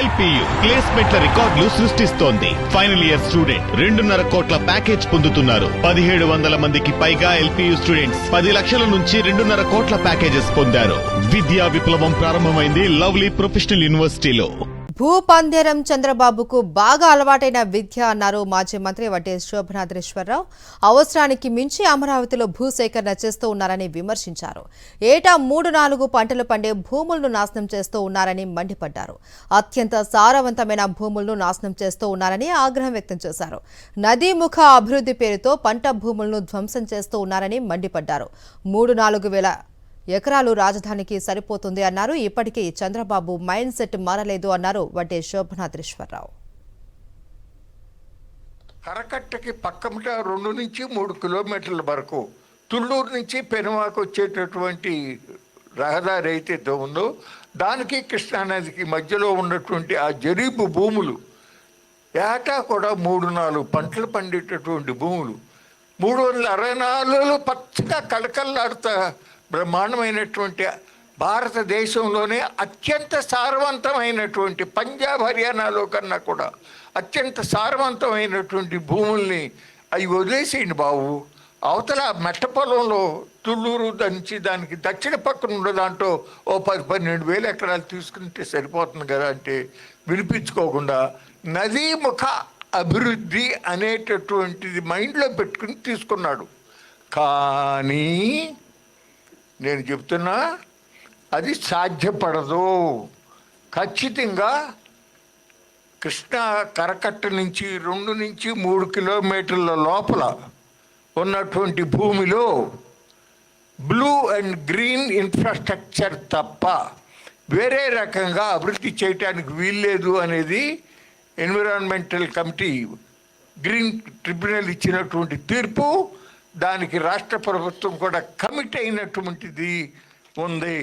LPU ప్లేస్మెంట్ల రికార్డులు సృష్టిస్తోంది. Final year student 2.5 కోట్ల ప్యాకేజ్ పొందుతున్నారు. 1700 మందికి పైగా ఎల్పియు స్టూడెంట్స్ 10 లక్షల నుంచి 2.5 కోట్ల ప్యాకేజెస్ పొందారు. విద్యా విప్లవం ప్రారంభమైంది లవ్లీ ప్రొఫెషనల్ యూనివర్సిటీలో. భూపందేరం చంద్రబాబుకు బాగా అలవాటైన విద్య అన్నారు మాజీ మంత్రి వడ్డే శోభనాద్రీశ్వరరావు. అవసరానికి మించి అమరావతిలో భూసేకరణ చేస్తూ ఉన్నారని విమర్శించారు. ఏటా 3-4 పంటలు పండే భూములను నాశనం చేస్తూ ఉన్నారని మండిపడ్డారు. అత్యంత సారవంతమైన భూములను నాశనం చేస్తూ ఉన్నారని ఆగ్రహం వ్యక్తం చేశారు. నదీముఖ అభివృద్ధి పేరుతో పంట భూములను ధ్వంసం చేస్తూ ఉన్నారని మండిపడ్డారు. 3-4 వేల ఎకరాలు రాజధానికి సరిపోతుంది అన్నారు. ఇప్పటికీ చంద్రబాబు మైండ్ సెట్ మారలేదు అన్నారు వడ్డే శోభనాద్రీశ్వరరావు. కరకట్టకి పక్కన 2 నుంచి 3 కిలోమీటర్ల వరకు తుళ్ళూరు నుంచి పెనుమాకు వచ్చేటటువంటి రహదారి అయితే ఉందో దానికి కృష్ణానదికి మధ్యలో ఉన్నటువంటి ఆ జరీబు భూములు ఏటా కూడా 3-4 పంటలు పండేటటువంటి భూములు 364 పచ్చగా కళకళలాడుతా బ్రహ్మాండమైనటువంటి భారతదేశంలోనే అత్యంత సారవంతమైనటువంటి పంజాబ్ హర్యానాలో కన్నా కూడా అత్యంత సారవంతమైనటువంటి భూముల్ని అవి వదిలేసేయండి బాబు. అవతల మెట్ట పొలంలో తుళ్ళూరు దంచి దానికి దక్షిణ పక్కన ఉన్న దాంట్లో 10-12 వేల ఎకరాలు తీసుకుంటే సరిపోతుంది కదా అంటే వినిపించుకోకుండా నదీముఖ అభివృద్ధి అనేటటువంటిది మైండ్లో పెట్టుకుని తీసుకున్నాడు. కానీ నేను చెప్తున్నా అది సాధ్యపడదు. ఖచ్చితంగా కృష్ణా కరకట్ట నుంచి 2 నుంచి 3 కిలోమీటర్ల లోపల ఉన్నటువంటి భూమిలో బ్లూ అండ్ గ్రీన్ ఇన్ఫ్రాస్ట్రక్చర్ తప్ప వేరే రకంగా అభివృద్ధి చేయటానికి వీల్లేదు అనేది ఎన్విరాన్మెంటల్ కమిటీ గ్రీన్ ట్రిబ్యునల్ ఇచ్చినటువంటి తీర్పు. దానికి రాష్ట్ర ప్రభుత్వం కూడా కమిట్ అయినటువంటిది ఉంది.